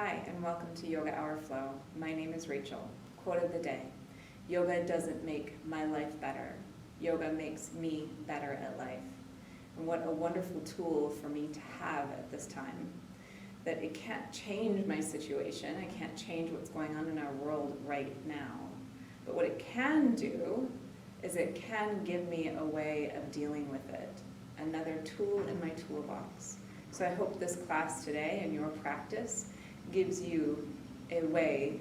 Hi, and welcome to Yoga Hour Flow. My name is Rachel. Quote of the day: yoga doesn't make my life better. Yoga makes me better at life. And what a wonderful tool for me to have at this time. That it can't change my situation. I can't change what's going on in our world right now. But what it can do is it can give me a way of dealing with it. Another tool in my toolbox. So I hope this class today and your practice gives you a way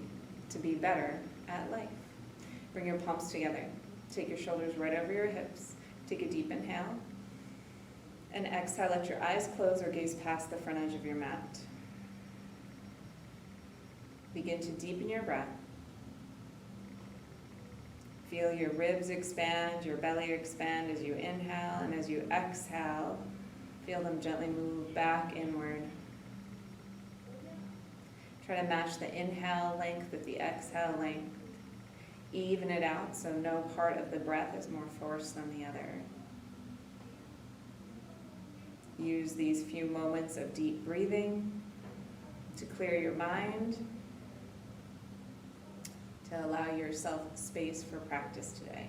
to be better at life. Bring your palms together. Take your shoulders right over your hips. Take a deep inhale. And exhale, let your eyes close or gaze past the front edge of your mat. Begin to deepen your breath. Feel your ribs expand, your belly expand as you inhale, and as you exhale, feel them gently move back inward. Try to match the inhale length with the exhale length. Even it out so no part of the breath is more forced than the other. Use these few moments of deep breathing to clear your mind, to allow yourself space for practice today.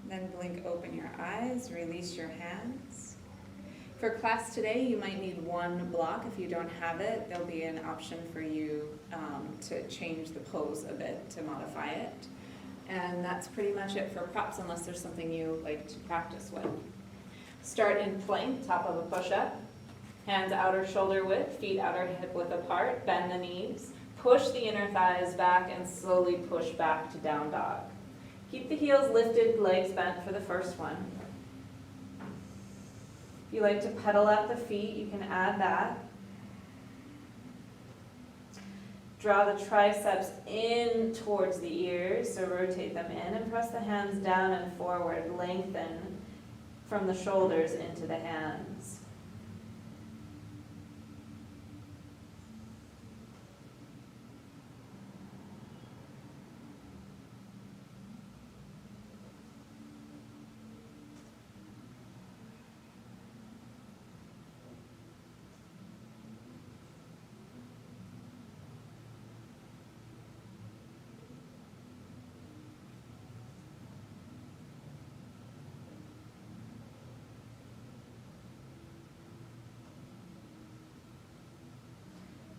Then blink open your eyes, release your hands. For class today, you might need one block. If you don't have it, there'll be an option for you to change the pose a bit, to modify it. And that's pretty much it for props, unless there's something you like to practice with. Start in plank, top of a push-up. Hands outer shoulder width, feet outer hip width apart. Bend the knees. Push the inner thighs back and slowly push back to down dog. Keep the heels lifted, legs bent for the first one. If you like to pedal out the feet, you can add that. Draw the triceps in towards the ears, so rotate them in and press the hands down and forward. Lengthen from the shoulders into the hands.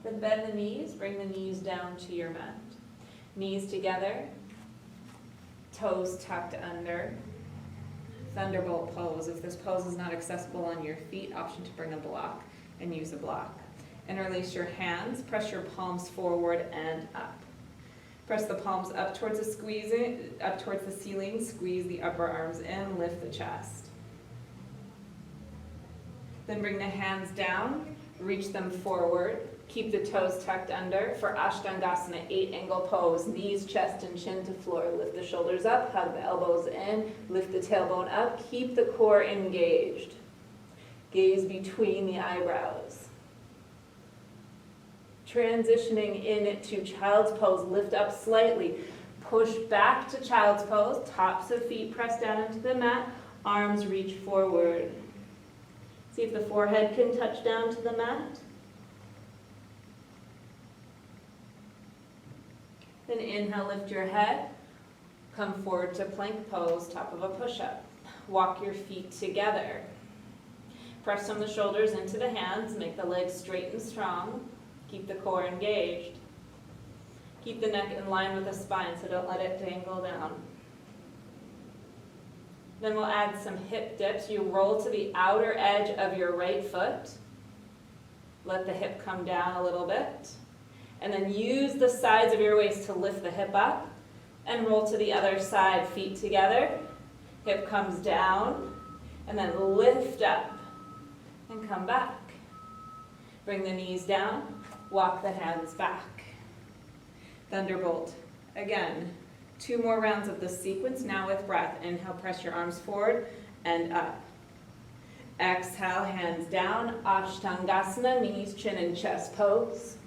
Then bend the knees, bring the knees down to your mat. Knees together, toes tucked under. Thunderbolt pose. If this pose is not accessible on your feet, option to bring a block and use a block. And release your hands, press your palms forward and up. Press the palms up towards the ceiling, squeeze the upper arms in, lift the chest. Then bring the hands down, reach them forward. Keep the toes tucked under for Ashtangasana, 8-angle pose. Knees, chest, and chin to floor. Lift the shoulders up, hug the elbows in, lift the tailbone up. Keep the core engaged. Gaze between the eyebrows. Transitioning into child's pose. Lift up slightly. Push back to child's pose. Tops of feet press down into the mat. Arms reach forward. See if the forehead can touch down to the mat. Then inhale, lift your head. Come forward to plank pose, top of a push-up. Walk your feet together. Press from the shoulders into the hands. Make the legs straight and strong. Keep the core engaged. Keep the neck in line with the spine, so don't let it dangle down. Then we'll add some hip dips. You roll to the outer edge of your right foot. Let the hip come down a little bit. And then use the sides of your waist to lift the hip up. And roll to the other side, feet together. Hip comes down. And then lift up. And come back. Bring the knees down. Walk the hands back. Thunderbolt. Again, 2 more rounds of this sequence, now with breath. Inhale, press your arms forward and up. Exhale, hands down. Ashtangasana, knees, chin, and chest pose.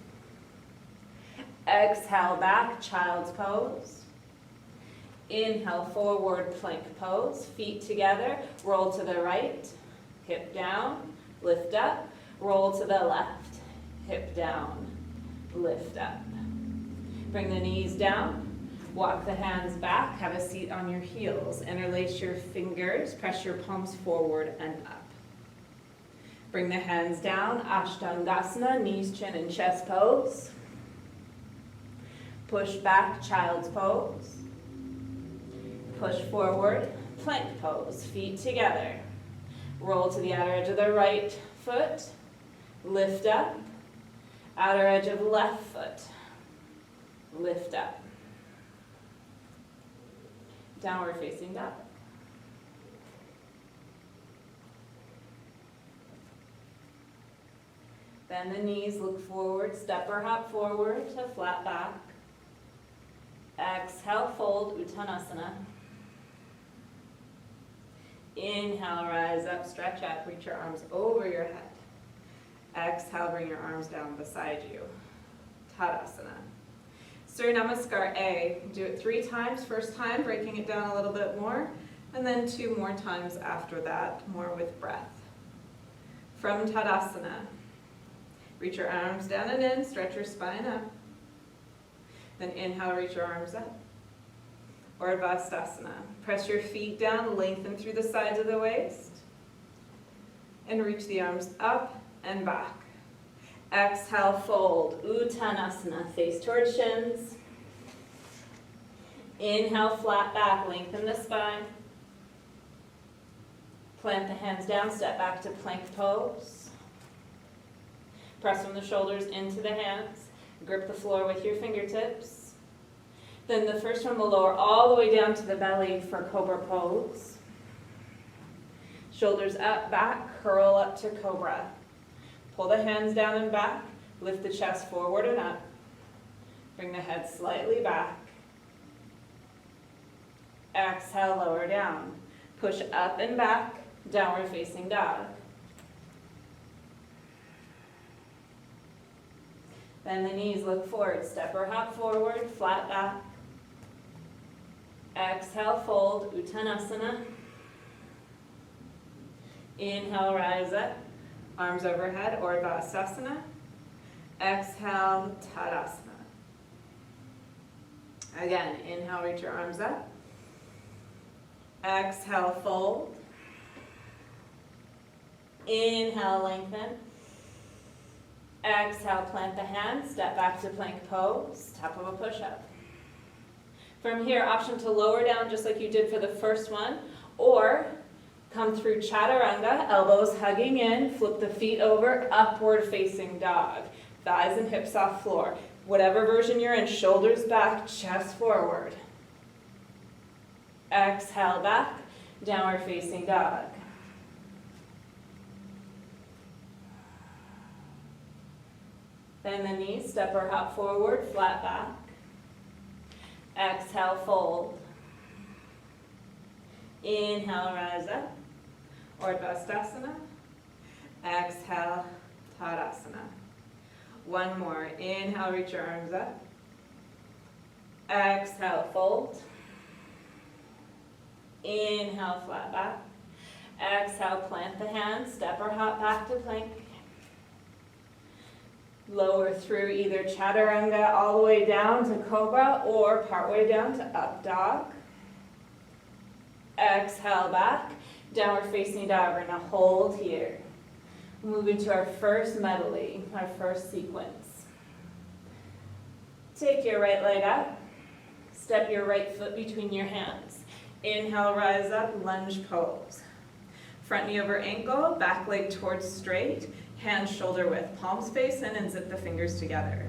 Exhale back, child's pose. Inhale, forward plank pose, feet together, roll to the right, hip down, lift up, roll to the left, hip down, lift up. Bring the knees down, walk the hands back, have a seat on your heels, interlace your fingers, press your palms forward and up. Bring the hands down, Ashtangasana, knees, chin, and chest pose. Push back, child's pose. Push forward, plank pose, feet together. Roll to the outer edge of the right foot, lift up, outer edge of left foot, lift up. Downward facing dog. Bend the knees, look forward, step or hop forward to flat back. Exhale, fold, Uttanasana. Inhale, rise up, stretch up, reach your arms over your head. Exhale, bring your arms down beside you. Tadasana. Surya Namaskar A. Do it 3 times. First time, breaking it down a little bit more, and then 2 more times after that, more with breath. From Tadasana, reach your arms down and in, stretch your spine up. Then inhale, reach your arms up. Urdhva Press your feet down, lengthen through the sides of the waist, and reach the arms up and back. Exhale, fold, Uttanasana, face towards shins. Inhale, flat back, lengthen the spine. Plant the hands down, step back to plank pose. Press from the shoulders into the hands. Grip the floor with your fingertips. Then the first one will lower all the way down to the belly for cobra pose. Shoulders up, back, curl up to cobra. Pull the hands down and back, lift the chest forward and up. Bring the head slightly back. Exhale, lower down. Push up and back, downward facing dog. Bend the knees, look forward, step or hop forward, flat back. Exhale, fold, Uttanasana. Inhale, rise up, arms overhead, Urdhva. Exhale, Tadasana. Again, inhale, reach your arms up. Exhale, fold. Inhale, lengthen. Exhale, plant the hands, step back to plank pose, top of a push-up. From here, option to lower down just like you did for the first one, or come through chaturanga, elbows hugging in, flip the feet over, upward facing dog. Thighs and hips off floor. Whatever version you're in, shoulders back, chest forward. Exhale, back, downward facing dog. Bend the knees, step or hop forward, flat back. Exhale, fold. Inhale, rise up. Urdhva. Exhale, Tadasana. One more. Inhale, reach your arms up. Exhale, fold. Inhale, flat back. Exhale, plant the hands, step or hop back to plank. Lower through either chaturanga all the way down to cobra or partway down to up dog. Exhale, back, downward facing dog. We're going to hold here. Move into our first medley, our first sequence. Take your right leg up. Step your right foot between your hands. Inhale, rise up, lunge pose. Front knee over ankle, back leg towards straight. Hands shoulder width, palms face in and zip the fingers together.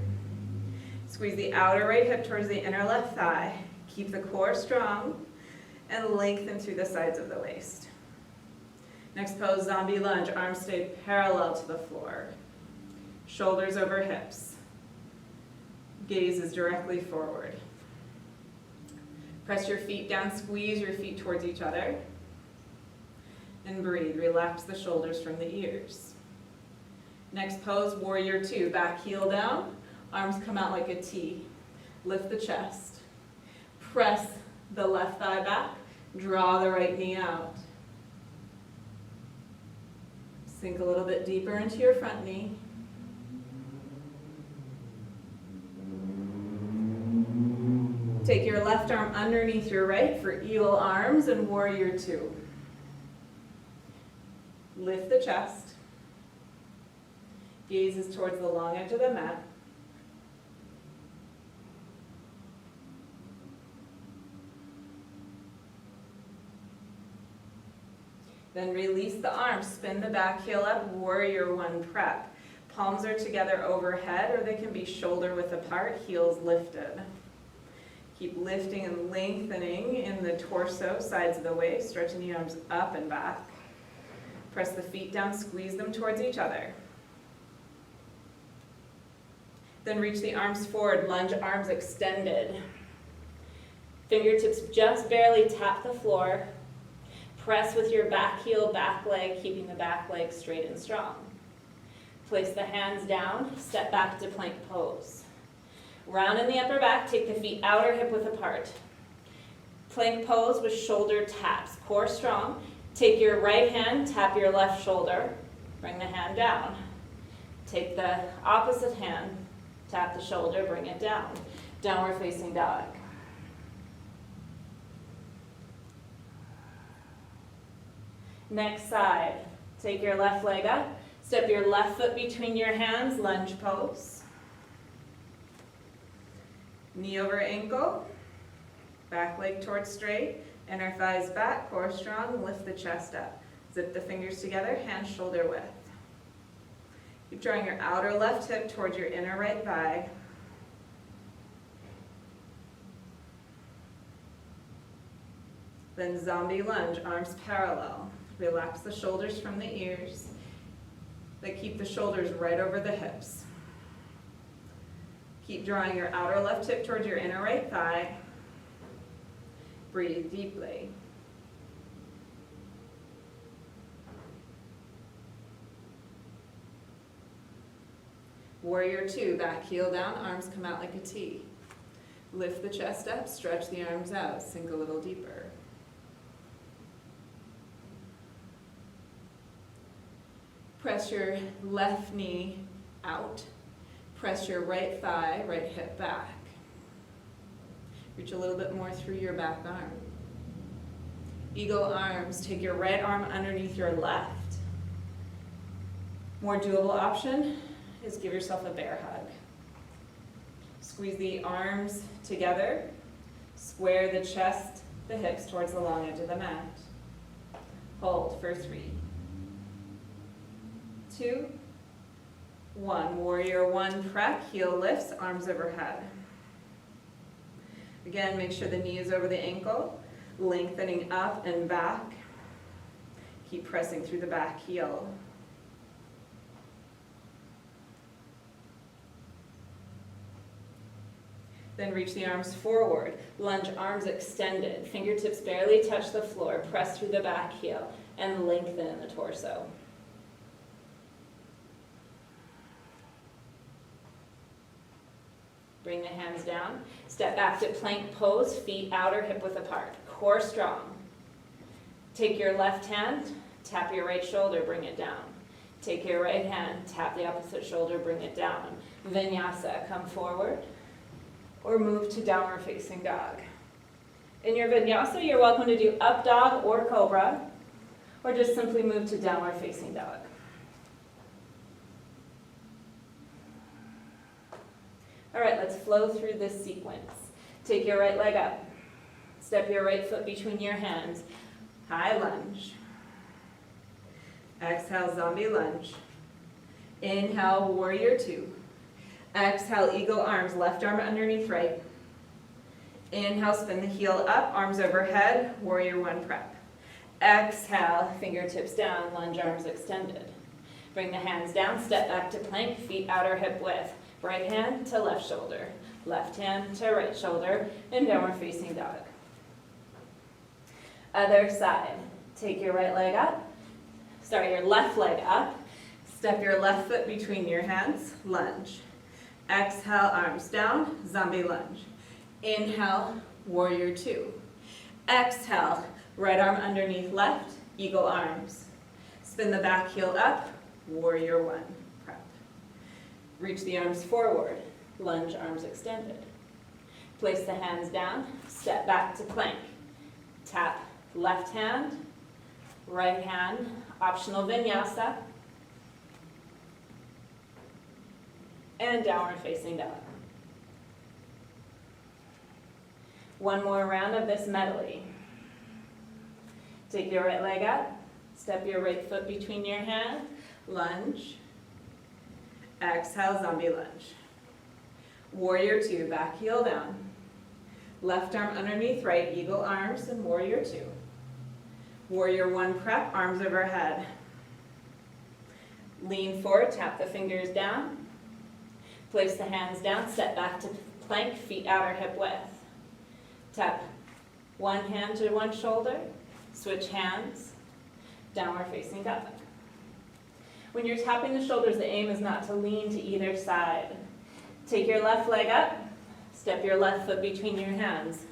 Squeeze the outer right hip towards the inner left thigh. Keep the core strong and lengthen through the sides of the waist. Next pose, zombie lunge. Arms stay parallel to the floor. Shoulders over hips. Gaze is directly forward. Press your feet down, squeeze your feet towards each other. And breathe, relax the shoulders from the ears. Next pose, warrior 2, back heel down, arms come out like a T. Lift the chest. Press the left thigh back, draw the right knee out. Sink a little bit deeper into your front knee. Take your left arm underneath your right for eagle arms and warrior two. Lift the chest. Gazes towards the long edge of the mat. Then release the arms, spin the back heel up, warrior one prep. Palms are together overhead, or they can be shoulder width apart, heels lifted. Keep lifting and lengthening in the torso, sides of the waist, stretching the arms up and back. Press the feet down, squeeze them towards each other. Then reach the arms forward, lunge, arms extended. Fingertips just barely tap the floor. Press with your back heel, back leg, keeping the back leg straight and strong. Place the hands down, step back to plank pose. Round in the upper back, take the feet outer hip width apart. Plank pose with shoulder taps, core strong. Take your right hand, tap your left shoulder, bring the hand down. Take the opposite hand, tap the shoulder, bring it down. Downward facing dog. Next side, take your left leg up, step your left foot between your hands, lunge pose. Knee over ankle, back leg towards straight, inner thighs back, core strong, lift the chest up. Zip the fingers together, hands shoulder width. Keep drawing your outer left hip towards your inner right thigh. Then zombie lunge, arms parallel. Relax the shoulders from the ears. But keep the shoulders right over the hips. Keep drawing your outer left hip towards your inner right thigh. Breathe deeply. Warrior two, back heel down, arms come out like a T. Lift the chest up, stretch the arms out, sink a little deeper. Press your left knee out. Press your right thigh, right hip back. Reach a little bit more through your back arm. Eagle arms, take your right arm underneath your left. More doable option is give yourself a bear hug. Squeeze the arms together. Square the chest, the hips towards the long edge of the mat. Hold for 3, 2, 1. Warrior one prep, heel lifts, arms overhead. Again, make sure the knee is over the ankle, lengthening up and back. Keep pressing through the back heel. Then reach the arms forward. Lunge, arms extended. Fingertips barely touch the floor. Press through the back heel and lengthen the torso. Bring the hands down. Step back to plank pose, feet outer hip width apart. Core strong. Take your left hand, tap your right shoulder, bring it down. Take your right hand, tap the opposite shoulder, bring it down. Vinyasa, come forward or move to downward facing dog. In your vinyasa, you're welcome to do up dog or cobra, or just simply move to downward facing dog. All right, let's flow through this sequence. Take your right leg up. Step your right foot between your hands. High lunge. Exhale, zombie lunge. Inhale, warrior two. Exhale, eagle arms, left arm underneath right. Inhale, spin the heel up, arms overhead, warrior one prep. Exhale, fingertips down, lunge, arms extended. Bring the hands down, step back to plank, feet outer hip width. Right hand to left shoulder, left hand to right shoulder, and downward facing dog. Other side. Take your right leg up, your left leg up, step your left foot between your hands, lunge. Exhale, arms down, zombie lunge. Inhale, warrior two. Exhale, right arm underneath left, eagle arms. Spin the back heel up, warrior one, prep. Reach the arms forward, lunge, arms extended. Place the hands down, step back to plank. Tap left hand, right hand, optional vinyasa, and downward facing dog. One more round of this medley. Take your right leg up, step your right foot between your hands, lunge. Exhale, zombie lunge. Warrior two, back heel down. Left arm underneath right, eagle arms, and warrior two. Warrior one prep, arms overhead. Lean forward, tap the fingers down. Place the hands down, step back to plank, feet outer hip width. Tap one hand to one shoulder, switch hands, downward facing dog. When you're tapping the shoulders, the aim is not to lean to either side. Take your left leg up, step your left foot between your hands,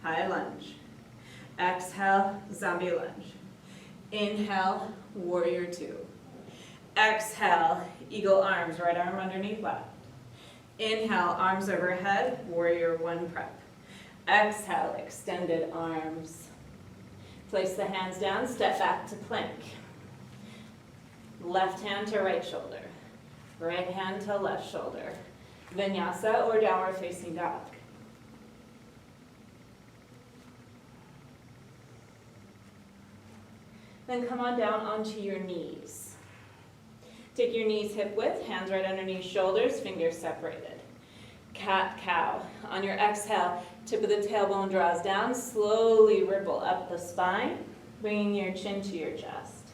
high lunge. Exhale, zombie lunge. Inhale, warrior two. Exhale, eagle arms, right arm underneath left. Inhale, arms overhead, warrior one prep. Exhale, extended arms. Place the hands down, step back to plank. Left hand to right shoulder. Right hand to left shoulder. Vinyasa or downward facing dog. Then come on down onto your knees. Take your knees hip width, hands right underneath shoulders, fingers separated. Cat cow. On your exhale, tip of the tailbone draws down, slowly ripple up the spine, bringing your chin to your chest.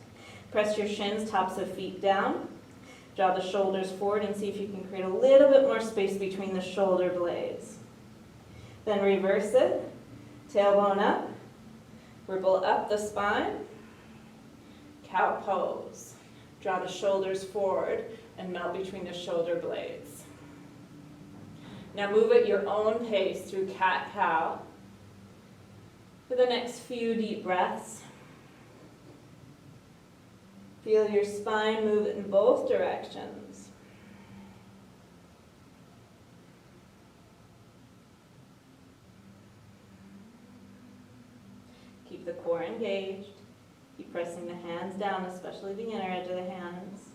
Press your shins, tops of feet down. Draw the shoulders forward and see if you can create a little bit more space between the shoulder blades. Then reverse it, tailbone up, ripple up the spine, cow pose. Draw the shoulders forward and melt between the shoulder blades. Now move at your own pace through cat-cow for the next few deep breaths. Feel your spine move in both directions. Keep the core engaged. Keep pressing the hands down, especially the inner edge of the hands.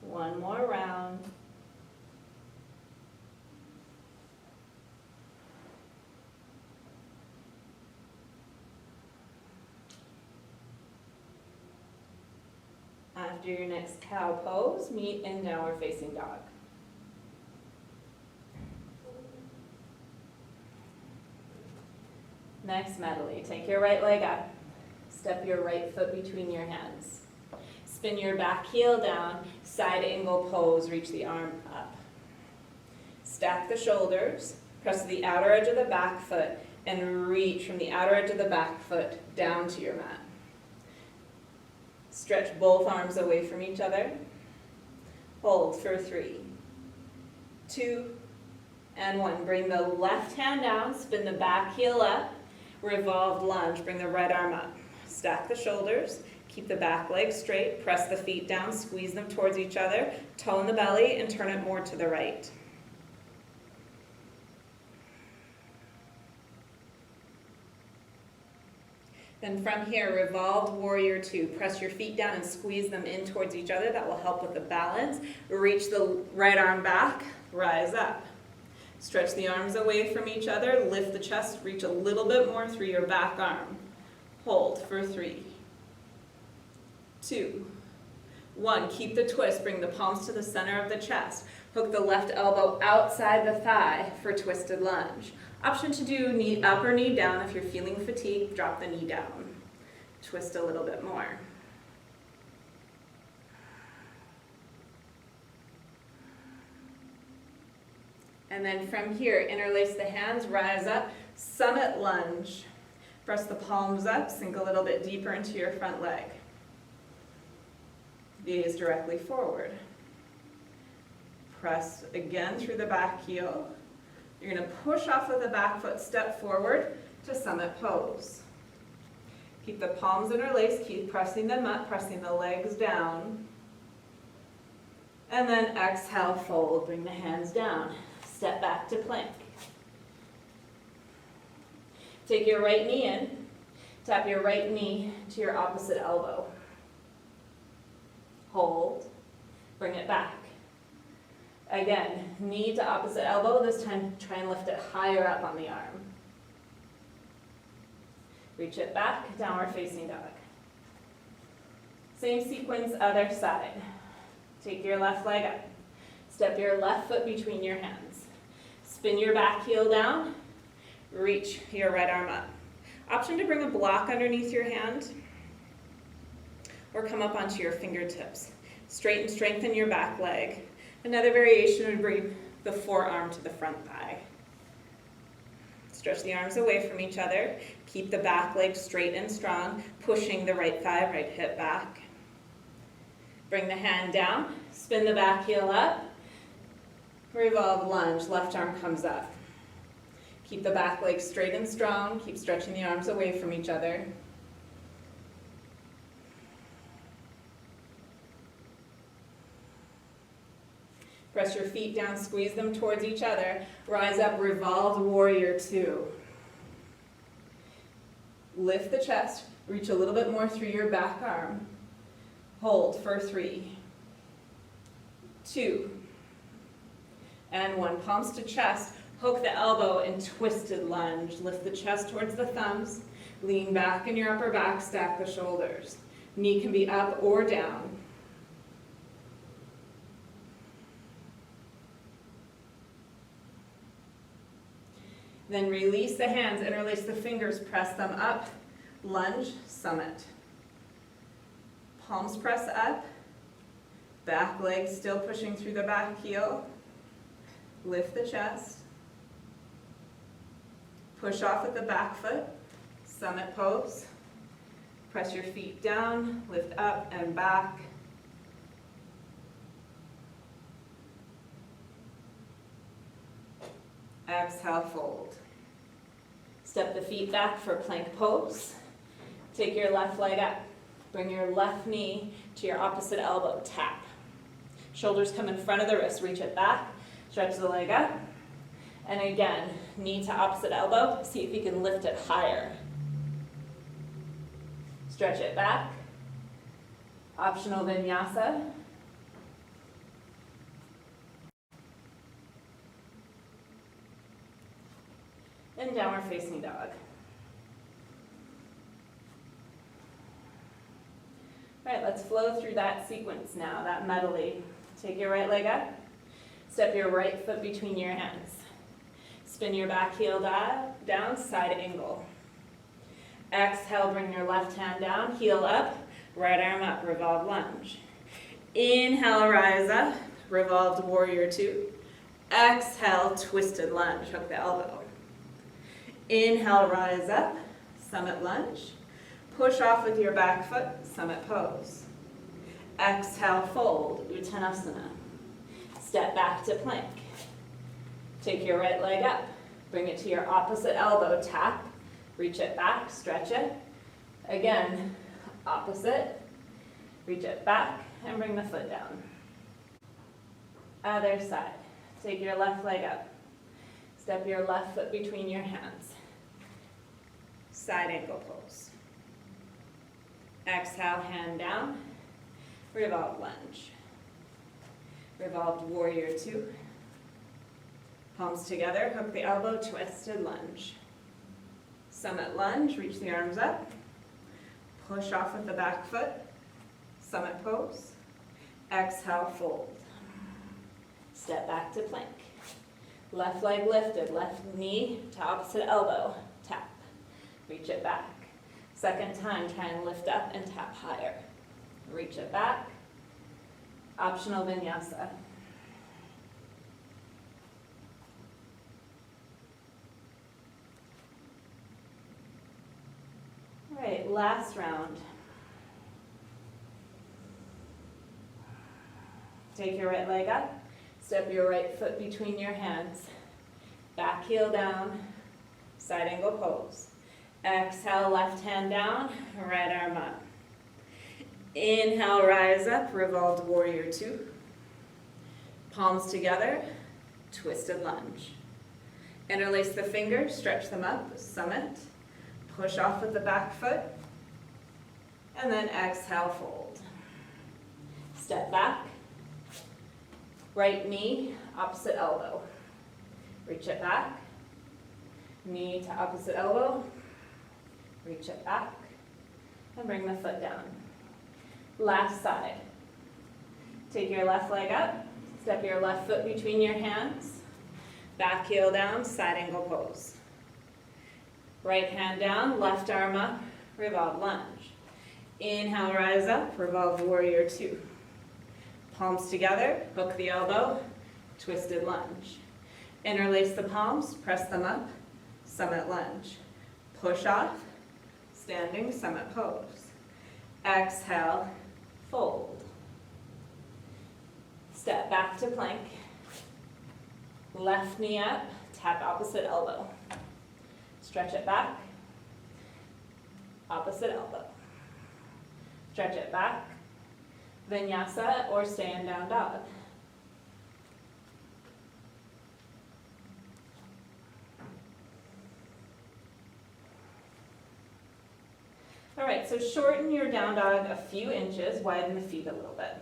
One more round. After your next cow pose, meet in downward facing dog. Next medley, take your right leg up. Step your right foot between your hands. Spin your back heel down, side angle pose, reach the arm up. Stack the shoulders, press to the outer edge of the back foot, and reach from the outer edge of the back foot down to your mat. Stretch both arms away from each other. Hold for 3, 2, and 1. Bring the left hand down, spin the back heel up, revolved lunge, bring the right arm up. Stack the shoulders, keep the back leg straight, press the feet down, squeeze them towards each other, tone the belly, and turn it more to the right. Then from here, revolved warrior two. Press your feet down and squeeze them in towards each other. That will help with the balance. Reach the right arm back, rise up. Stretch the arms away from each other, lift the chest, reach a little bit more through your back arm. Hold for 3, 2, 1. Keep the twist, bring the palms to the center of the chest. Hook the left elbow outside the thigh for twisted lunge. Option to do knee up or knee down. If you're feeling fatigued, drop the knee down. Twist a little bit more. And then from here, interlace the hands, rise up, summit lunge. Press the palms up, sink a little bit deeper into your front leg. Gaze directly forward. Press again through the back heel. You're going to push off of the back foot, step forward to summit pose. Keep the palms interlaced, keep pressing them up, pressing the legs down. And then exhale, fold, bring the hands down. Step back to plank. Take your right knee in, tap your right knee to your opposite elbow. Hold, bring it back. Again, knee to opposite elbow, this time try and lift it higher up on the arm. Reach it back, downward facing dog. Same sequence, other side. Take your left leg up. Step your left foot between your hands. Spin your back heel down. Reach your right arm up. Option to bring a block underneath your hand or come up onto your fingertips. Straighten, strengthen your back leg. Another variation would bring the forearm to the front thigh. Stretch the arms away from each other. Keep the back leg straight and strong, pushing the right thigh, right hip back. Bring the hand down, spin the back heel up, revolve lunge, left arm comes up. Keep the back leg straight and strong, keep stretching the arms away from each other. Press your feet down, squeeze them towards each other. Rise up, revolved warrior two. Lift the chest, reach a little bit more through your back arm. Hold for 3, 2, and 1. Palms to chest, hook the elbow and twisted lunge. Lift the chest towards the thumbs, lean back in your upper back, stack the shoulders. Knee can be up or down. Then release the hands, interlace the fingers, press them up, lunge, summit. Palms press up, back leg still pushing through the back heel. Lift the chest. Push off with the back foot, summit pose. Press your feet down, lift up and back. Exhale, fold. Step the feet back for plank pose. Take your left leg up. Bring your left knee to your opposite elbow, tap. Shoulders come in front of the wrist, reach it back, stretch the leg up. And again, knee to opposite elbow, see if you can lift it higher. Stretch it back. Optional vinyasa. And downward facing dog. All right, let's flow through that sequence now, that medley. Take your right leg up, step your right foot between your hands. Spin your back heel down, side angle. Exhale, bring your left hand down, heel up, right arm up, revolve lunge. Inhale, rise up, revolved warrior two. Exhale, twisted lunge, hook the elbow. Inhale, rise up, summit lunge. Push off with your back foot, summit pose. Exhale, fold, Uttanasana. Step back to plank. Take your right leg up, bring it to your opposite elbow, tap, reach it back, stretch it. Again, opposite, reach it back, and bring the foot down. Other side, take your left leg up, step your left foot between your hands. Side angle pose. Exhale, hand down, revolve lunge. Revolved warrior two. Palms together, hook the elbow, twisted lunge. Summit lunge, reach the arms up. Push off with the back foot, summit pose. Exhale, fold. Step back to plank. Left leg lifted, left knee to opposite elbow, tap. Reach it back. Second time, try and lift up and tap higher. Reach it back. Optional vinyasa. All right, last round. Take your right leg up, step your right foot between your hands, back heel down, side angle pose. Exhale, left hand down, right arm up. Inhale, rise up, revolved warrior two. Palms together, twisted lunge. Interlace the fingers, stretch them up, summit. Push off with the back foot, and then exhale, fold. Step back, right knee, opposite elbow. Reach it back, knee to opposite elbow, reach it back, and bring the foot down. Last side. Take your left leg up, step your left foot between your hands, back heel down, side angle pose. Right hand down, left arm up, revolve lunge. Inhale, rise up, revolve warrior two. Palms together, hook the elbow, twisted lunge. Interlace the palms, press them up, summit lunge. Push off, standing summit pose. Exhale, fold. Step back to plank. Left knee up, tap opposite elbow. Stretch it back, opposite elbow. Stretch it back, vinyasa or stay in down dog. All right, so shorten your down dog a few inches, widen the feet a little bit.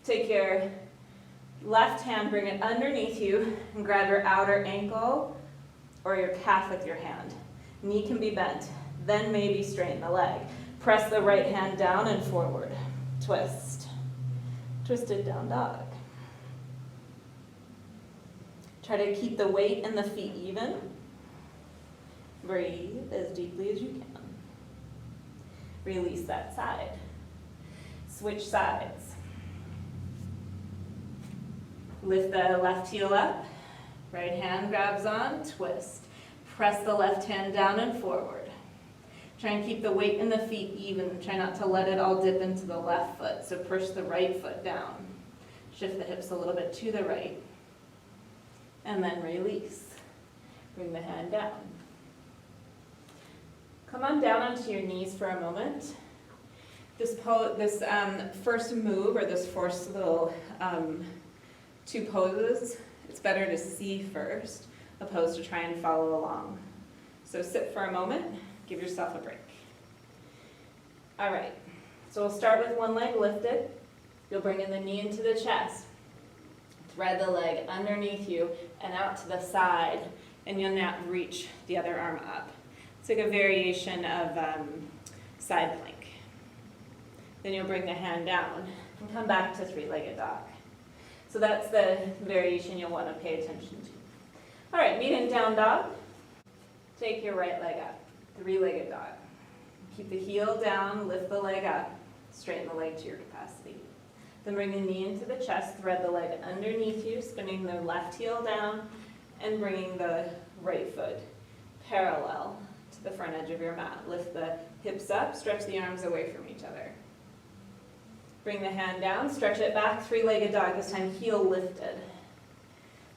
Take your left hand, bring it underneath you, and grab your outer ankle or your calf with your hand. Knee can be bent, then maybe straighten the leg. Press the right hand down and forward. Twist. Twisted down dog. Try to keep the weight in the feet even. Breathe as deeply as you can. Release that side. Switch sides. Lift the left heel up. Right hand grabs on, twist. Press the left hand down and forward. Try and keep the weight in the feet even. Try not to let it all dip into the left foot. So push the right foot down. Shift the hips a little bit to the right. And then release. Bring the hand down. Come on down onto your knees for a moment. This first move, or this first little two poses, it's better to see first, opposed to try and follow along. So sit for a moment, give yourself a break. All right, so we'll start with one leg lifted. You'll bring in the knee into the chest. Thread the leg underneath you and out to the side, and you'll now reach the other arm up. It's like a variation of side plank. Then you'll bring the hand down and come back to three-legged dog. So that's the variation you'll want to pay attention to. All right, meet in down dog. Take your right leg up, three-legged dog. Keep the heel down, lift the leg up, straighten the leg to your capacity. Then bring the knee into the chest, thread the leg underneath you, spinning the left heel down, and bringing the right foot parallel to the front edge of your mat. Lift the hips up, stretch the arms away from each other. Bring the hand down, stretch it back, three-legged dog, this time heel lifted.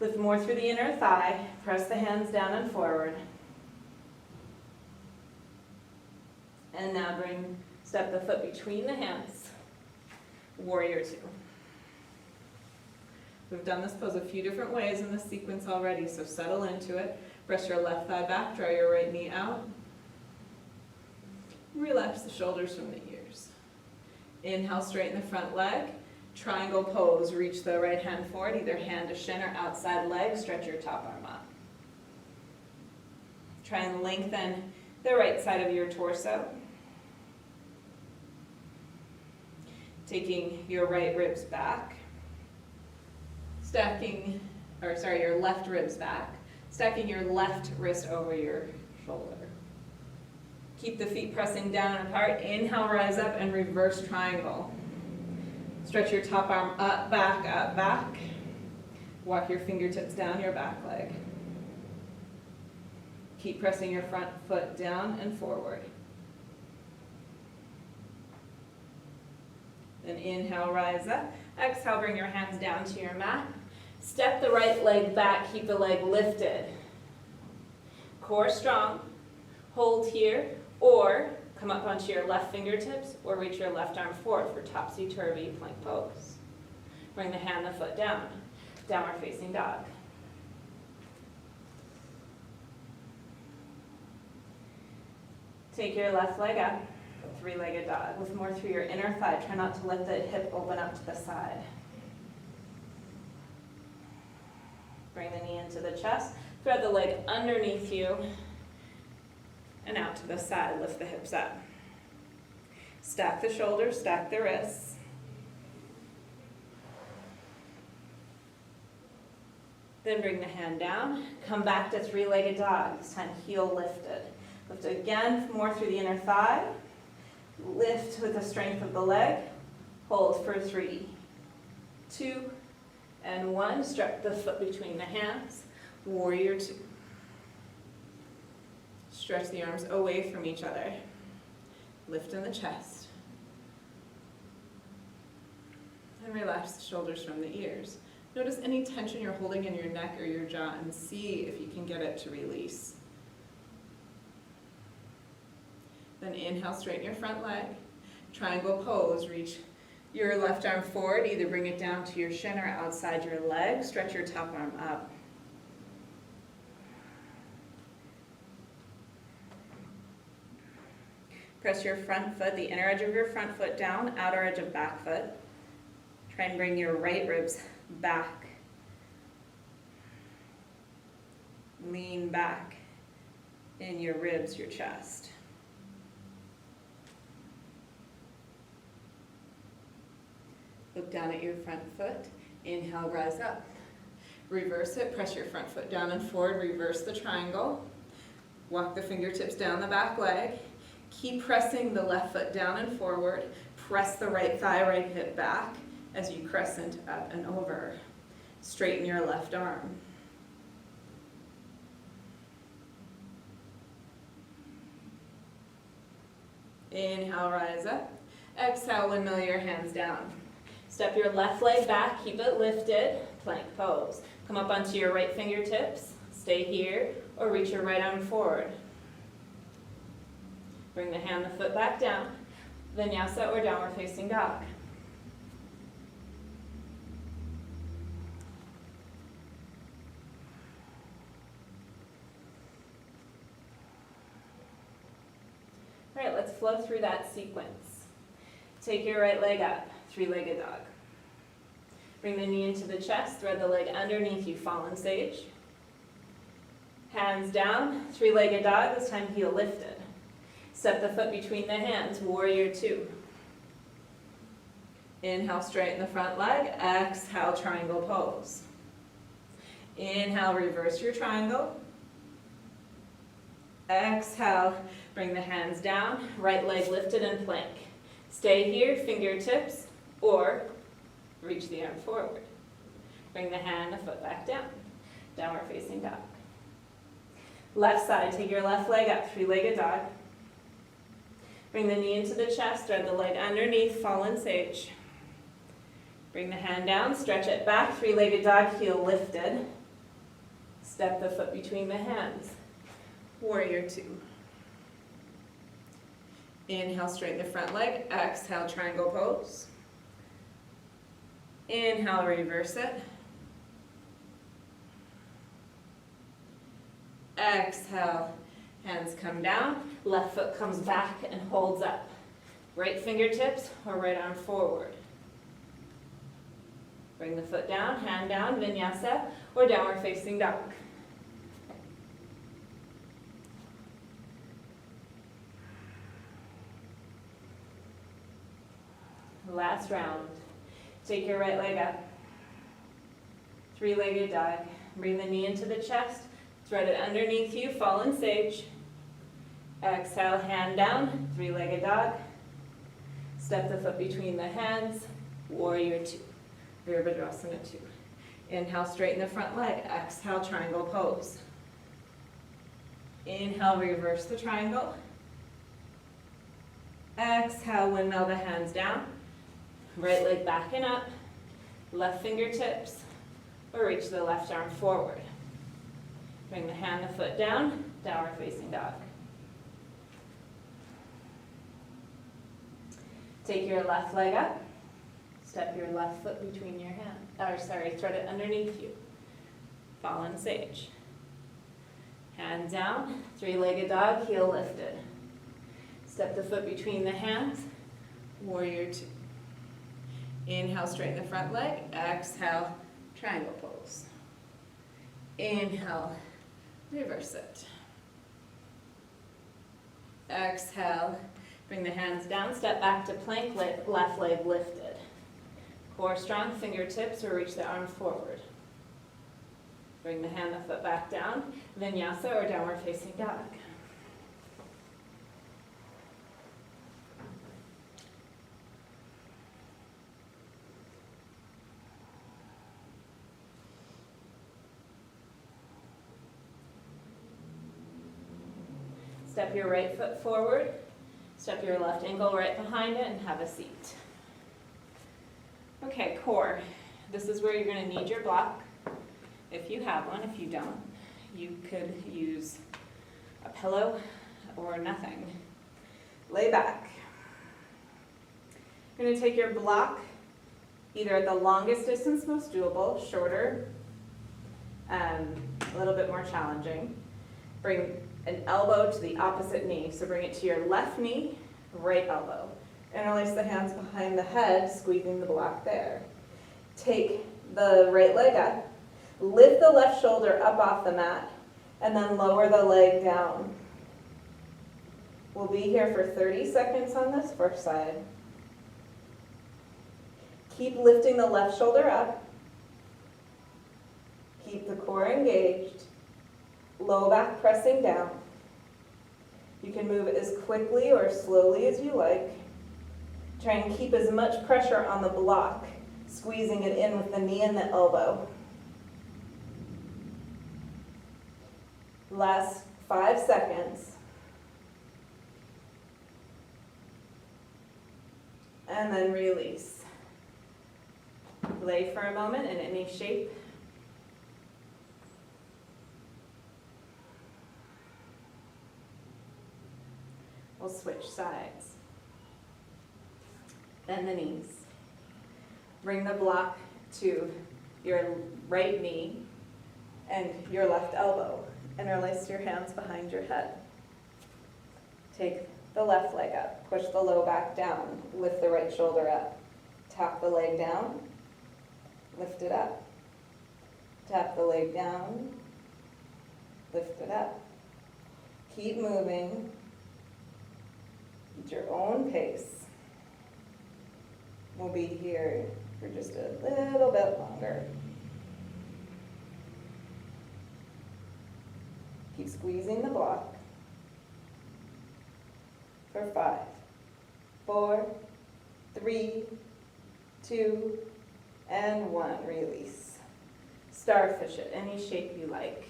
Lift more through the inner thigh, press the hands down and forward. And now step the foot between the hands, warrior two. We've done this pose a few different ways in this sequence already, so settle into it. Press your left thigh back, draw your right knee out. Relax the shoulders from the ears. Inhale, straighten the front leg. Triangle pose, reach the right hand forward, either hand to shin or outside leg, stretch your top arm up. Try and lengthen the right side of your torso. Taking your right ribs back. Your left ribs back. Stacking your left wrist over your shoulder. Keep the feet pressing down and apart. Inhale, rise up and reverse triangle. Stretch your top arm up, back. Walk your fingertips down your back leg. Keep pressing your front foot down and forward. Then inhale, rise up. Exhale, bring your hands down to your mat. Step the right leg back, keep the leg lifted. Core strong. Hold here, or come up onto your left fingertips, or reach your left arm forward for topsy-turvy plank pose. Bring the hand, the foot down. Downward facing dog. Take your left leg up, three-legged dog. Lift more through your inner thigh. Try not to let the hip open up to the side. Bring the knee into the chest. Thread the leg underneath you and out to the side. Lift the hips up. Stack the shoulders, stack the wrists. Then bring the hand down. Come back to three-legged dog. This time heel lifted. Lift again, more through the inner thigh. Lift with the strength of the leg. Hold for 3, 2, and 1. Stretch the foot between the hands. Warrior 2. Stretch the arms away from each other. Lift in the chest. And relax the shoulders from the ears. Notice any tension you're holding in your neck or your jaw and see if you can get it to release. Then inhale, straighten your front leg. Triangle pose, reach your left arm forward. Either bring it down to your shin or outside your leg. Stretch your top arm up. Press your front foot, the inner edge of your front foot down, outer edge of back foot. Try and bring your right ribs back. Lean back in your ribs, your chest. Look down at your front foot. Inhale, rise up. Reverse it, press your front foot down and forward, reverse the triangle. Walk the fingertips down the back leg. Keep pressing the left foot down and forward. Press the right thigh, right hip back as you crescent up and over. Straighten your left arm. Inhale, rise up. Exhale, windmill your hands down. Step your left leg back, keep it lifted, plank pose. Come up onto your right fingertips, stay here, or reach your right arm forward. Bring the hand, the foot back down, vinyasa or downward facing dog. All right, let's flow through that sequence. Take your right leg up, three-legged dog. Bring the knee into the chest, thread the leg underneath you, fallen sage. Hands down, three-legged dog, this time heel lifted. Step the foot between the hands, warrior 2. Inhale, straighten the front leg. Exhale, triangle pose. Inhale, reverse your triangle. Exhale, bring the hands down, right leg lifted and plank. Stay here, fingertips, or reach the arm forward. Bring the hand, the foot back down. Downward facing dog. Left side, take your left leg up, three-legged dog. Bring the knee into the chest, thread the leg underneath, fallen sage. Bring the hand down, stretch it back, three-legged dog, heel lifted. Step the foot between the hands, warrior 2. Inhale, straighten the front leg. Exhale, triangle pose. Inhale, reverse it. Exhale, hands come down. Left foot comes back and holds up. Right fingertips or right arm forward. Bring the foot down, hand down, vinyasa or downward facing dog. Last round. Take your right leg up. Three-legged dog. Bring the knee into the chest. Thread it underneath you, fallen sage. Exhale, hand down, three-legged dog. Step the foot between the hands, warrior 2. Virabhadrasana 2. Inhale, straighten the front leg. Exhale, triangle pose. Inhale, reverse the triangle. Exhale, windmill the hands down. Right leg back and up, left fingertips, or reach the left arm forward. Bring the hand, the foot down, downward facing dog. Take your left leg up, step your left foot between your hands, thread it underneath you. Fallen sage. Hand down, three-legged dog, heel lifted. Step the foot between the hands, warrior two. Inhale, straighten the front leg. Exhale, triangle pose. Inhale, reverse it. Exhale, bring the hands down, step back to plank, left leg lifted. Core strong, fingertips, or reach the arm forward. Bring the hand, the foot back down, vinyasa or downward facing dog. Step your right foot forward, step your left ankle right behind it, and have a seat. Okay, core. This is where you're going to need your block. If you have one, if you don't, you could use a pillow or nothing. Lay back. You're going to take your block either at the longest distance, most doable, shorter, a little bit more challenging. Bring an elbow to the opposite knee. So bring it to your left knee, right elbow. Interlace the hands behind the head, squeezing the block there. Take the right leg up, lift the left shoulder up off the mat, and then lower the leg down. We'll be here for 30 seconds on this first side. Keep lifting the left shoulder up. Keep the core engaged. Low back pressing down. You can move as quickly or slowly as you like. Try and keep as much pressure on the block, squeezing it in with the knee and the elbow. Last 5 seconds. And then release. Lay for a moment in any shape. We'll switch sides. Bend the knees. Bring the block to your right knee and your left elbow. Interlace your hands behind your head. Take the left leg up. Push the low back down. Lift the right shoulder up. Tap the leg down. Lift it up. Tap the leg down. Lift it up. Keep moving at your own pace. We'll be here for just a little bit longer. Keep squeezing the block for 5, 4, 3, 2, and 1. Release. Starfish it any shape you like.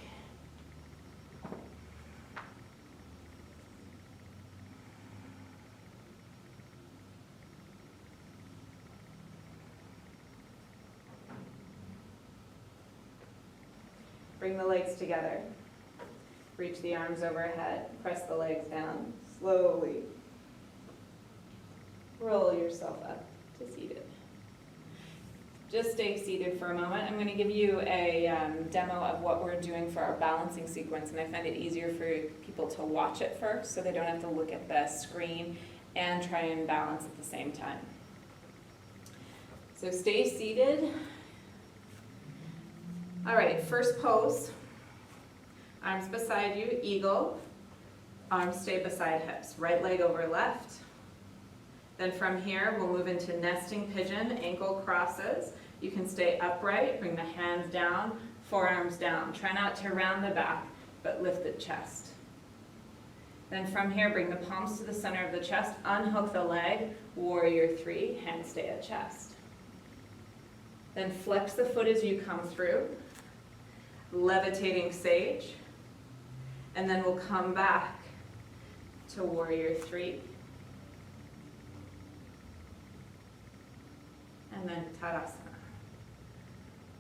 Bring the legs together. Reach the arms overhead. Press the legs down. Slowly roll yourself up to seated. Just stay seated for a moment. I'm going to give you a demo of what we're doing for our balancing sequence, and I find it easier for people to watch it first so they don't have to look at the screen and try and balance at the same time. So stay seated. All right, first pose. Arms beside you, eagle. Arms stay beside hips. Right leg over left. Then from here, we'll move into nesting pigeon, ankle crosses. You can stay upright, bring the hands down, forearms down. Try not to round the back, but lift the chest. Then from here, bring the palms to the center of the chest, unhook the leg, warrior 3, hands stay at chest. Then flex the foot as you come through, levitating sage, and then we'll come back to warrior 3. and then Tadasana.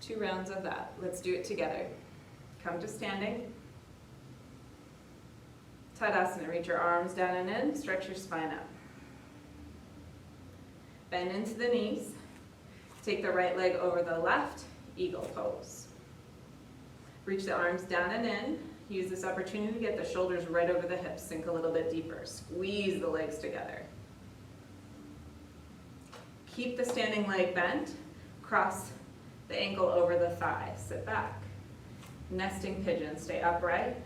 2 rounds of that. Let's do it together. Come to standing. Tadasana, reach your arms down and in, stretch your spine up. Bend into the knees. Take the right leg over the left, eagle pose. Reach the arms down and in. Use this opportunity to get the shoulders right over the hips. Sink a little bit deeper. Squeeze the legs together. Keep the standing leg bent. Cross the ankle over the thigh. Sit back. Nesting pigeon. Stay upright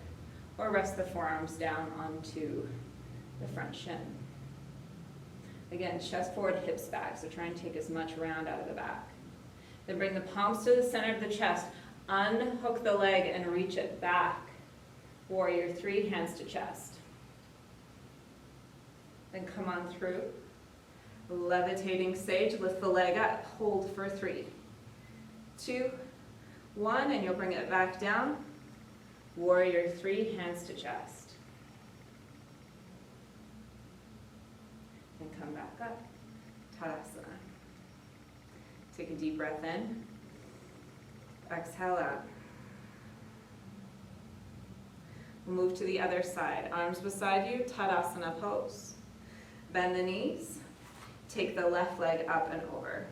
or rest the forearms down onto the front shin. Again, chest forward, hips back. So try and take as much round out of the back. Then bring the palms to the center of the chest. Unhook the leg and reach it back. Warrior 3, hands to chest. Then come on through. Levitating sage, lift the leg up, hold for 3, 2, 1, and you'll bring it back down. Warrior 3, hands to chest. And come back up. Tadasana. Take a deep breath in. Exhale out. Move to the other side. Arms beside you, Tadasana pose. Bend the knees. Take the left leg up and over.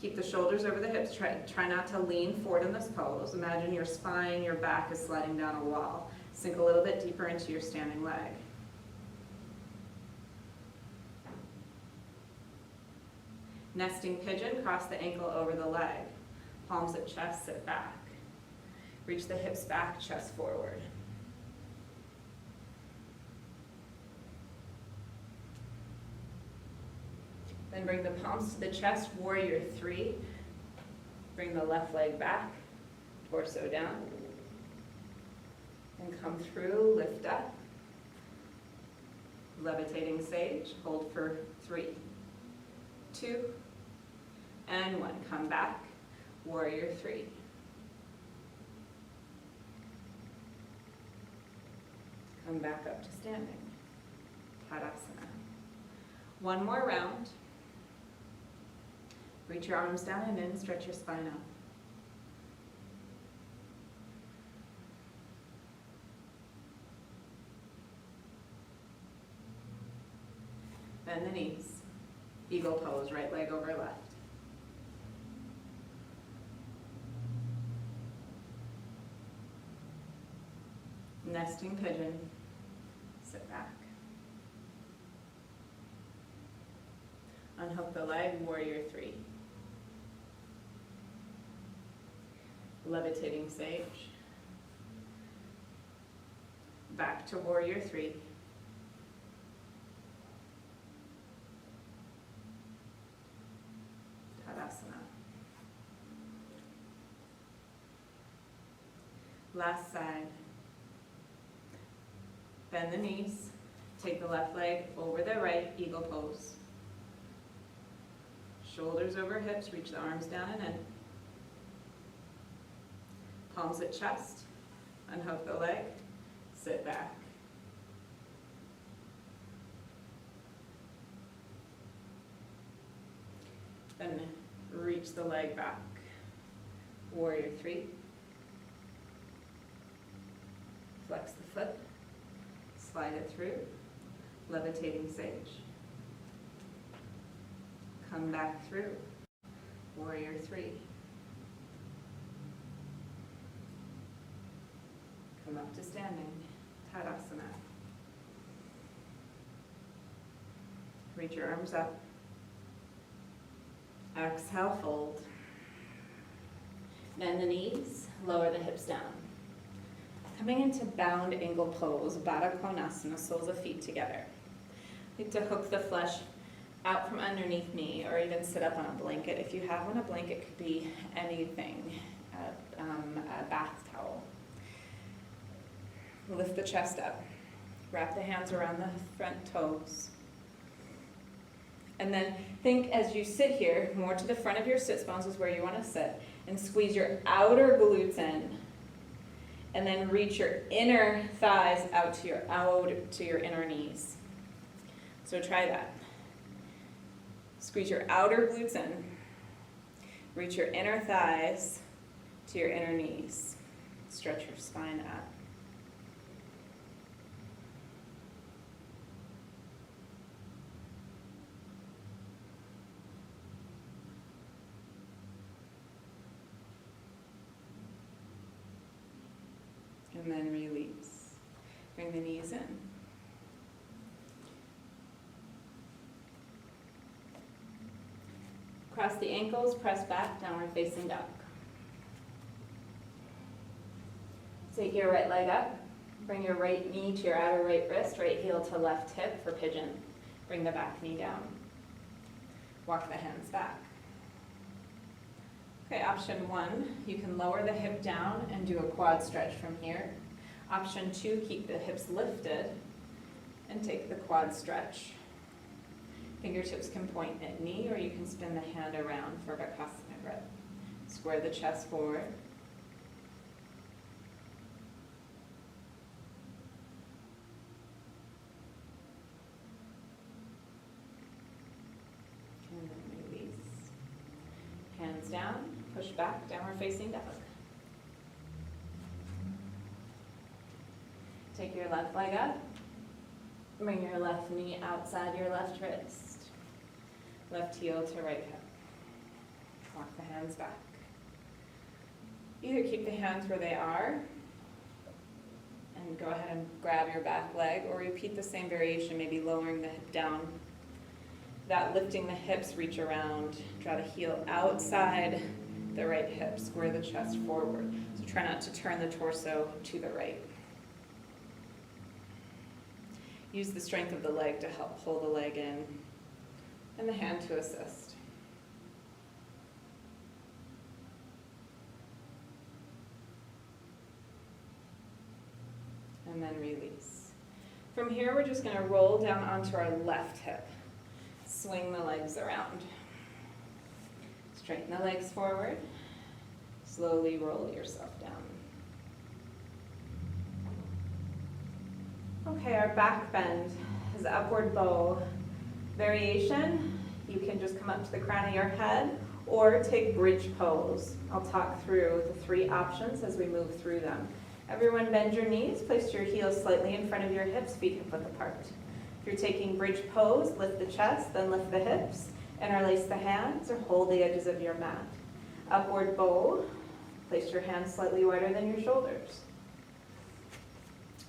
Keep the shoulders over the hips. Try not to lean forward in this pose. Imagine your spine, your back is sliding down a wall. Sink a little bit deeper into your standing leg. Nesting pigeon, cross the ankle over the leg. Palms at chest, sit back. Reach the hips back, chest forward. Then bring the palms to the chest, warrior 3. Bring the left leg back, torso down. And come through, lift up. Levitating sage, hold for 3, 2, and 1. Come back, warrior 3. Come back up to standing. Tadasana. 1 more round. Reach your arms down and in, stretch your spine up. Bend the knees. Eagle pose, right leg over left. Nesting pigeon. Sit back. Unhook the leg, warrior 3. Levitating sage. Back to warrior 3. Tadasana. Last side. Bend the knees. Take the left leg over the right, eagle pose. Shoulders over hips, reach the arms down and in. Palms at chest. Unhook the leg. Sit back. Then reach the leg back. Warrior 3. Flex the foot. Slide it through. Levitating sage. Come back through. Warrior 3. Come up to standing. Tadasana. Reach your arms up. Exhale, fold. Bend the knees, lower the hips down. Coming into bound ankle pose, Baddha Konasana, soles of feet together. Like to hook the flesh out from underneath me, or even sit up on a blanket. If you have one, a blanket could be anything, a bath towel. Lift the chest up. Wrap the hands around the front toes. And then think as you sit here, more to the front of your sits bones is where you want to sit, and squeeze your outer glutes in. And then reach your inner thighs out to your inner knees. So try that. Squeeze your outer glutes in. Reach your inner thighs to your inner knees. Stretch your spine up. And then release. Bring the knees in. Cross the ankles, press back, downward facing dog. Take your right leg up. Bring your right knee to your outer right wrist, right heel to left hip for pigeon. Bring the back knee down. Walk the hands back. Okay, option 1, you can lower the hip down and do a quad stretch from here. Option 2, keep the hips lifted and take the quad stretch. Fingertips can point at knee, or you can spin the hand around for Bakasana grip. Square the chest forward. And then release. Hands down, push back, downward facing dog. Take your left leg up. Bring your left knee outside your left wrist. Left heel to right hip. Walk the hands back. Either keep the hands where they are and go ahead and grab your back leg, or repeat the same variation, maybe lowering the hip down. Without lifting the hips, reach around. Draw the heel outside the right hip. Square the chest forward. So try not to turn the torso to the right. Use the strength of the leg to help pull the leg in, and the hand to assist. And then release. From here, we're just going to roll down onto our left hip. Swing the legs around. Straighten the legs forward. Slowly roll yourself down. Okay, our back bend is upward bow variation. You can just come up to the crown of your head or take bridge pose. I'll talk through the 3 options as we move through them. Everyone bend your knees, place your heels slightly in front of your hips, feet hip width apart. If you're taking bridge pose, lift the chest, then lift the hips, interlace the hands or hold the edges of your mat. Upward bow, place your hands slightly wider than your shoulders.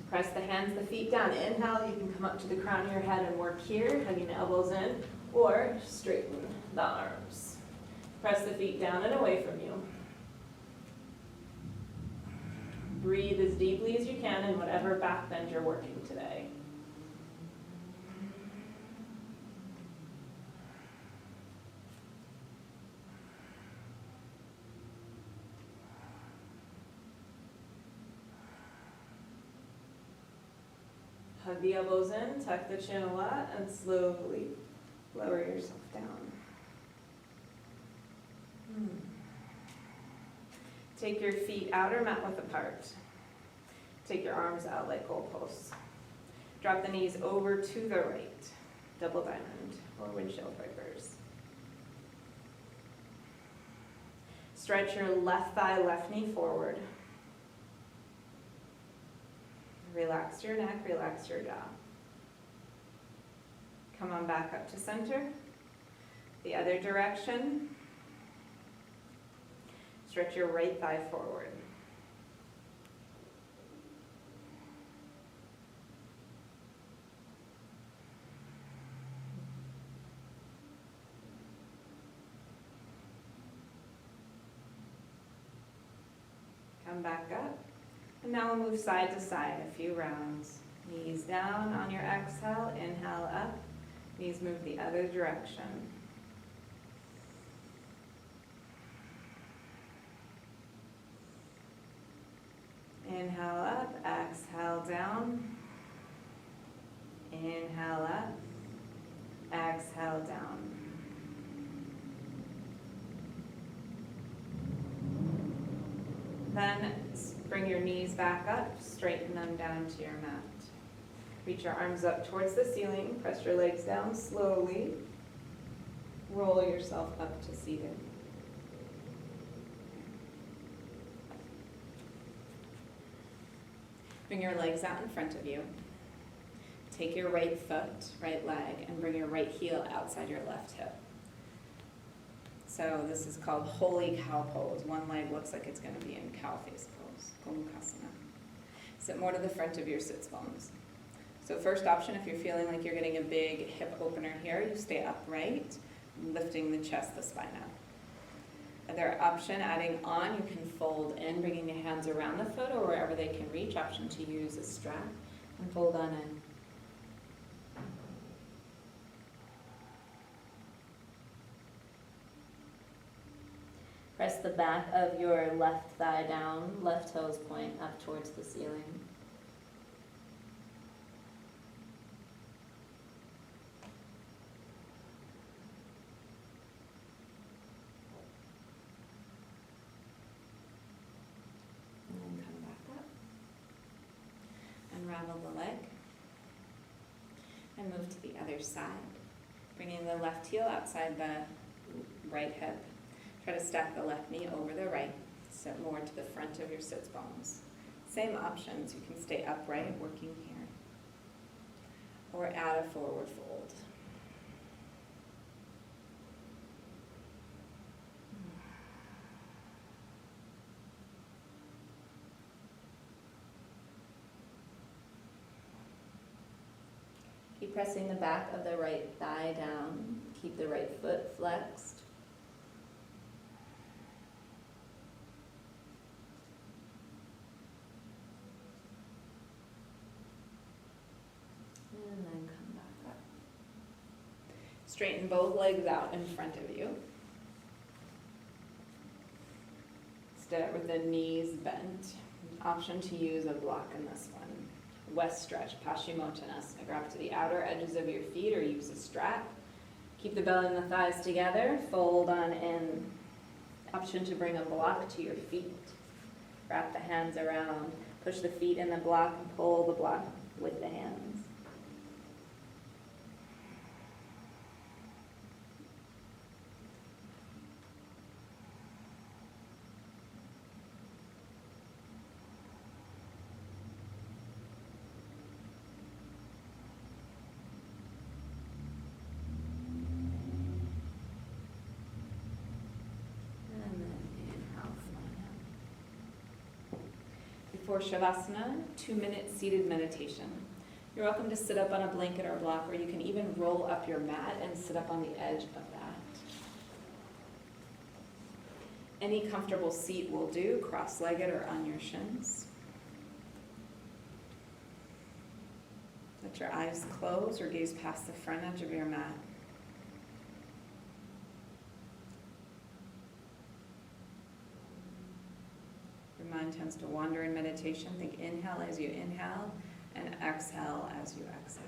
Press the hands, the feet down. Inhale, you can come up to the crown of your head and work here, hugging the elbows in, or straighten the arms. Press the feet down and away from you. Breathe as deeply as you can in whatever back bend you're working today. Hug the elbows in, tuck the chin a lot, and slowly lower yourself down. Take your feet out or mat width apart. Take your arms out like goalposts. Drop the knees over to the right, double diamond or windshield wipers. Stretch your left thigh, left knee forward. Relax your neck, relax your jaw. Come on back up to center. The other direction. Stretch your right thigh forward. Come back up. And now we'll move side to side a few rounds. Knees down on your exhale, inhale up. Knees move the other direction. Inhale up, exhale down. Inhale up, exhale down. Then bring your knees back up, straighten them down to your mat. Reach your arms up towards the ceiling, press your legs down slowly. roll yourself up to seated. Bring your legs out in front of you. Take your right foot, right leg, and bring your right heel outside your left hip. So this is called holy cow pose. One leg looks like it's going to be in cow face pose, Gomukhasana. Sit more to the front of your sits bones. So first option, if you're feeling like you're getting a big hip opener here, you stay upright, lifting the chest, the spine up. Other option, adding on, you can fold in, bringing the hands around the foot or wherever they can reach. Option to use a strap and fold on in. Press the back of your left thigh down, left toes point up towards the ceiling. And then come back up. Unravel the leg. And move to the other side. Bringing the left heel outside the right hip. Try to stack the left knee over the right, sit more to the front of your sits bones. Same options, you can stay upright, working here, or add a forward fold. Keep pressing the back of the right thigh down, keep the right foot flexed. And then come back up. Straighten both legs out in front of you. Stay with the knees bent. Option to use a block in this one. West stretch, Paschimottanasana. Grab to the outer edges of your feet or use a strap. Keep the belly and the thighs together. Fold on in. Option to bring a block to your feet. Wrap the hands around. Push the feet in the block and pull the block with the hands. For Shavasana, 2-minute seated meditation. You're welcome to sit up on a blanket or block, or you can even roll up your mat and sit up on the edge of that. Any comfortable seat will do, cross-legged or on your shins. Let your eyes close or gaze past the front edge of your mat. Your mind tends to wander in meditation. Think inhale as you inhale and exhale as you exhale.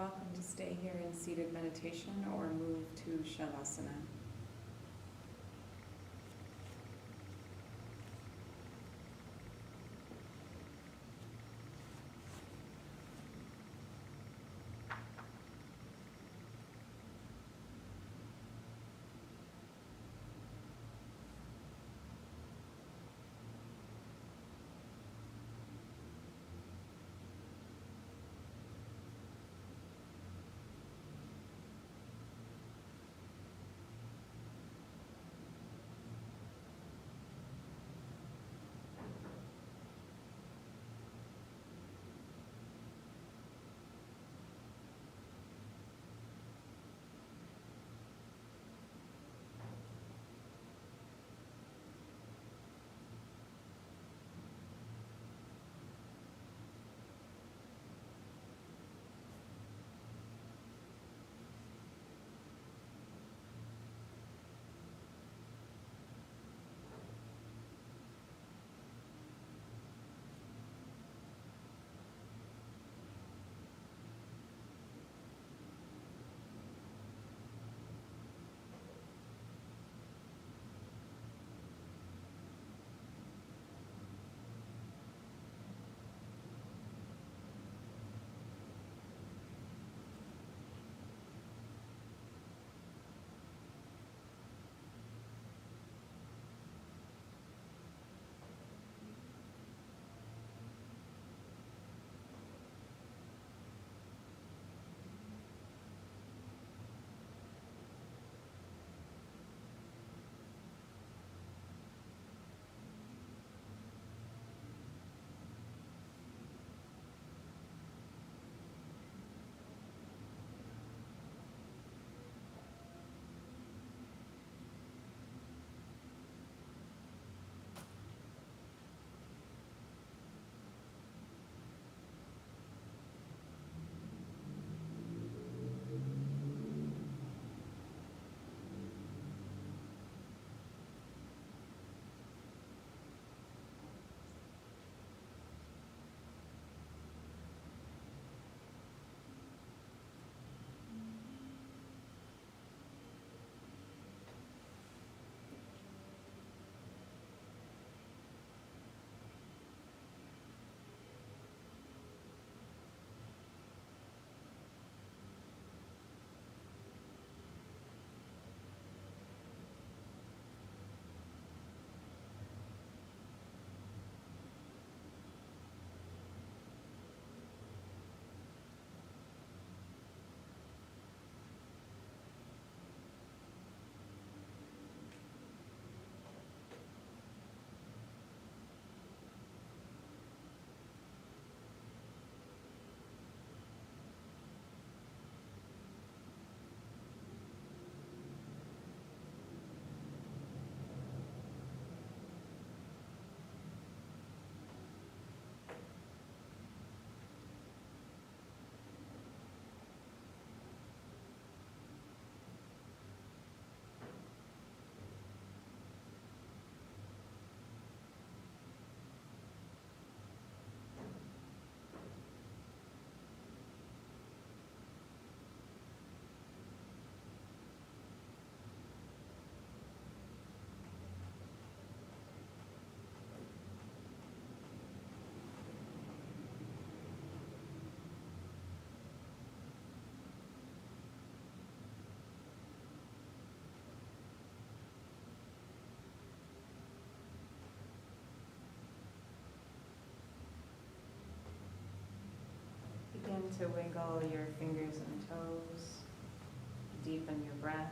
welcome to stay here in seated meditation or move to Shavasana. Begin to wiggle your fingers and toes, deepen your breath.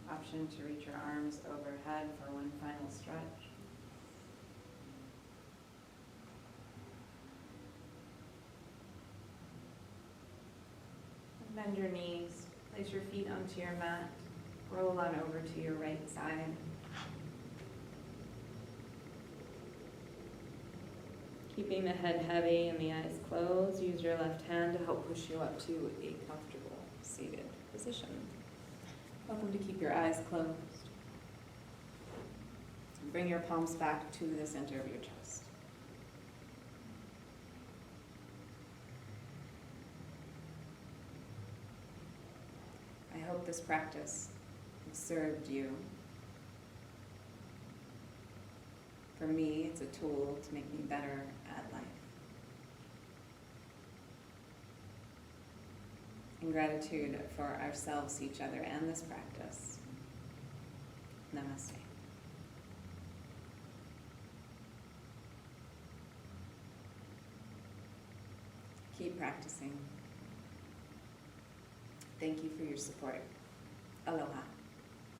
Option to reach your arms overhead for one final stretch. Bend your knees, place your feet onto your mat, roll on over to your right side. Keeping the head heavy and the eyes closed, use your left hand to help push you up to a comfortable seated position. Welcome to keep your eyes closed. bring your palms back to the center of your chest. I hope this practice has served you. For me, it's a tool to make me better at life. In gratitude for ourselves, each other, and this practice. Namaste. Keep practicing. Thank you for your support. Aloha.